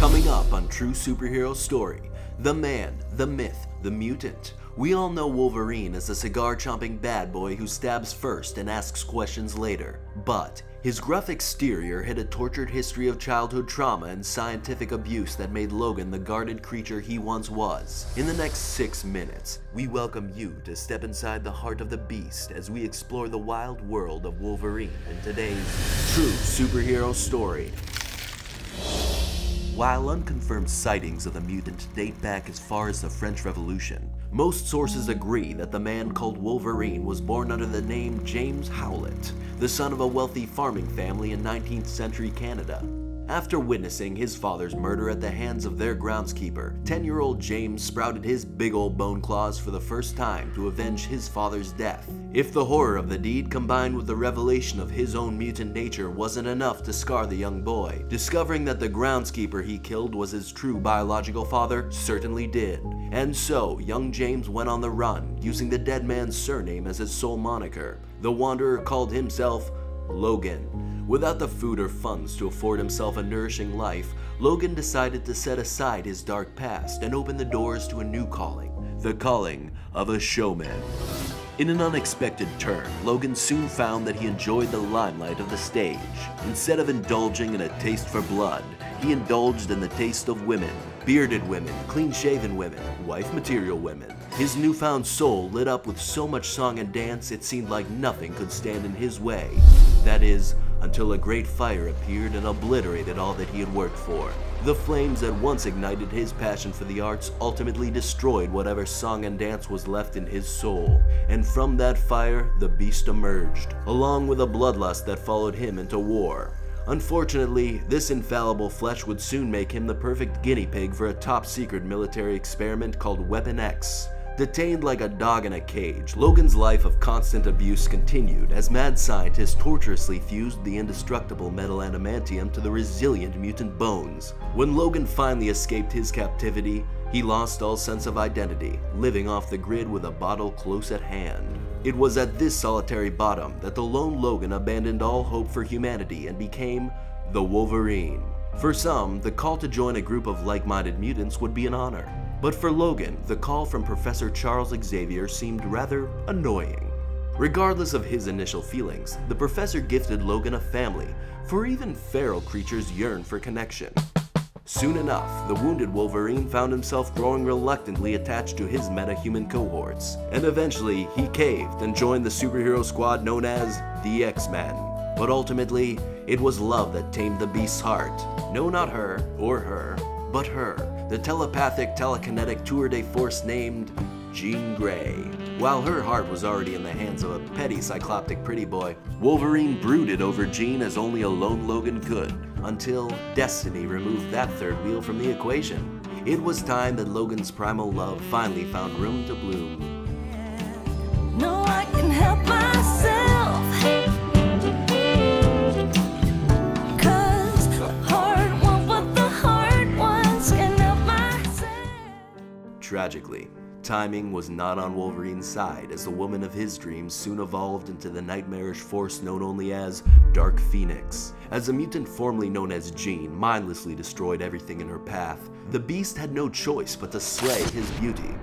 Coming up on True Superhero Story, the man, the myth, the mutant. We all know Wolverine as the cigar-chomping bad boy who stabs first and asks questions later. But his gruff exterior hid a tortured history of childhood trauma and scientific abuse that made Logan the guarded creature he once was. In the next 6 minutes, we welcome you to step inside the heart of the beast as we explore the wild world of Wolverine in today's True Superhero Story. While unconfirmed sightings of the mutant date back as far as the French Revolution, most sources agree that the man called Wolverine was born under the name James Howlett, the son of a wealthy farming family in 19th century Canada. After witnessing his father's murder at the hands of their groundskeeper, 10-year-old James sprouted his big old bone claws for the first time to avenge his father's death. If the horror of the deed combined with the revelation of his own mutant nature wasn't enough to scar the young boy, discovering that the groundskeeper he killed was his true biological father certainly did. And so, young James went on the run, using the dead man's surname as his sole moniker. The Wanderer called himself Logan. Without the food or funds to afford himself a nourishing life, Logan decided to set aside his dark past and open the doors to a new calling, the calling of a showman. In an unexpected turn, Logan soon found that he enjoyed the limelight of the stage. Instead of indulging in a taste for blood, he indulged in the taste of women. Bearded women, clean-shaven women, wife-material women. His newfound soul lit up with so much song and dance it seemed like nothing could stand in his way. That is, until a great fire appeared and obliterated all that he had worked for. The flames that once ignited his passion for the arts ultimately destroyed whatever song and dance was left in his soul. And from that fire, the beast emerged, along with a bloodlust that followed him into war. Unfortunately, this infallible flesh would soon make him the perfect guinea pig for a top-secret military experiment called Weapon X. Detained like a dog in a cage, Logan's life of constant abuse continued as mad scientists torturously fused the indestructible metal adamantium to the resilient mutant bones. When Logan finally escaped his captivity, he lost all sense of identity, living off the grid with a bottle close at hand. It was at this solitary bottom that the lone Logan abandoned all hope for humanity and became the Wolverine. For some, the call to join a group of like-minded mutants would be an honor. But for Logan, the call from Professor Charles Xavier seemed rather annoying. Regardless of his initial feelings, the professor gifted Logan a family, for even feral creatures yearn for connection. Soon enough, the wounded Wolverine found himself growing reluctantly attached to his meta-human cohorts, and eventually he caved and joined the superhero squad known as the X-Men. But ultimately, it was love that tamed the beast's heart. No, not her, or her, but her, the telepathic, telekinetic tour de force named Jean Grey. While her heart was already in the hands of a petty cycloptic pretty boy, Wolverine brooded over Jean as only a lone Logan could, until destiny removed that third wheel from the equation. It was time that Logan's primal love finally found room to bloom. No, I can help myself, 'cause the heart won't, but the heart wants can help myself. Tragically, timing was not on Wolverine's side as the woman of his dreams soon evolved into the nightmarish force known only as Dark Phoenix. As a mutant formerly known as Jean mindlessly destroyed everything in her path, the beast had no choice but to slay his beauty.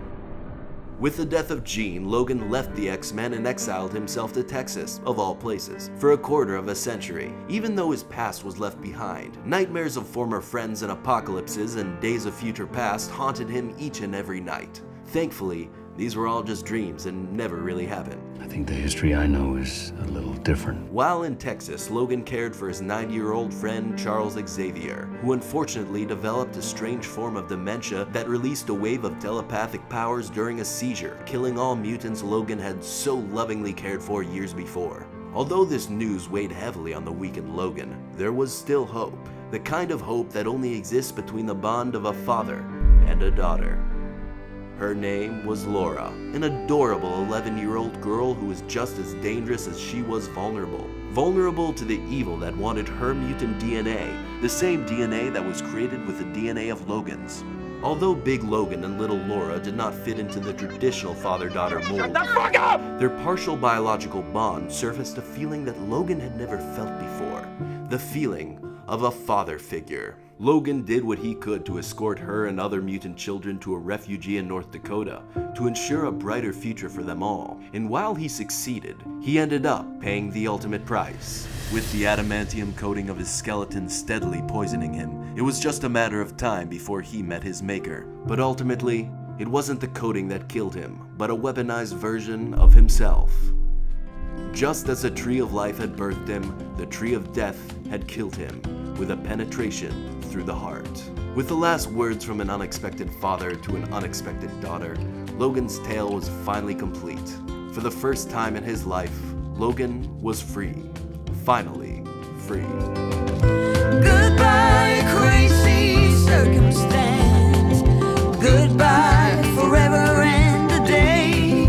With the death of Jean, Logan left the X-Men and exiled himself to Texas, of all places, for a quarter of a century. Even though his past was left behind, nightmares of former friends and apocalypses and days of future past haunted him each and every night. Thankfully, these were all just dreams and never really happened. I think the history I know is a little different. While in Texas, Logan cared for his 90-year-old friend Charles Xavier, who unfortunately developed a strange form of dementia that released a wave of telepathic powers during a seizure, killing all mutants Logan had so lovingly cared for years before. Although this news weighed heavily on the weakened Logan, there was still hope. The kind of hope that only exists between the bond of a father and a daughter. Her name was Laura, an adorable 11-year-old girl who was just as dangerous as she was vulnerable. Vulnerable to the evil that wanted her mutant DNA, the same DNA that was created with the DNA of Logan's. Although Big Logan and Little Laura did not fit into the traditional father-daughter mold, Shut the fuck up! Their partial biological bond surfaced a feeling that Logan had never felt before. The feeling of a father figure. Logan did what he could to escort her and other mutant children to a refugee in North Dakota to ensure a brighter future for them all. And while he succeeded, he ended up paying the ultimate price. With the adamantium coating of his skeleton steadily poisoning him, it was just a matter of time before he met his maker. But ultimately, it wasn't the coating that killed him, but a weaponized version of himself. Just as the tree of life had birthed him, the tree of death had killed him, with a penetration through the heart. With the last words from an unexpected father to an unexpected daughter, Logan's tale was finally complete. For the first time in his life, Logan was free. Finally free. Goodbye, crazy circumstance. Goodbye, forever and a day.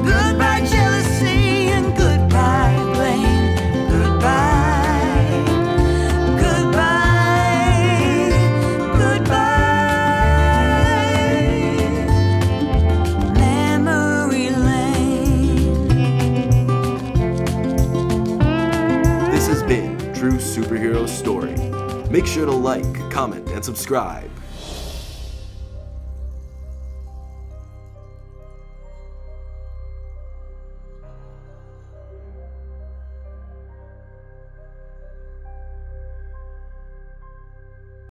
Goodbye, jealousy, and goodbye, blame. Goodbye, goodbye, goodbye. Memory lane. This has been True Superhero Story. Make sure to like, comment, and subscribe.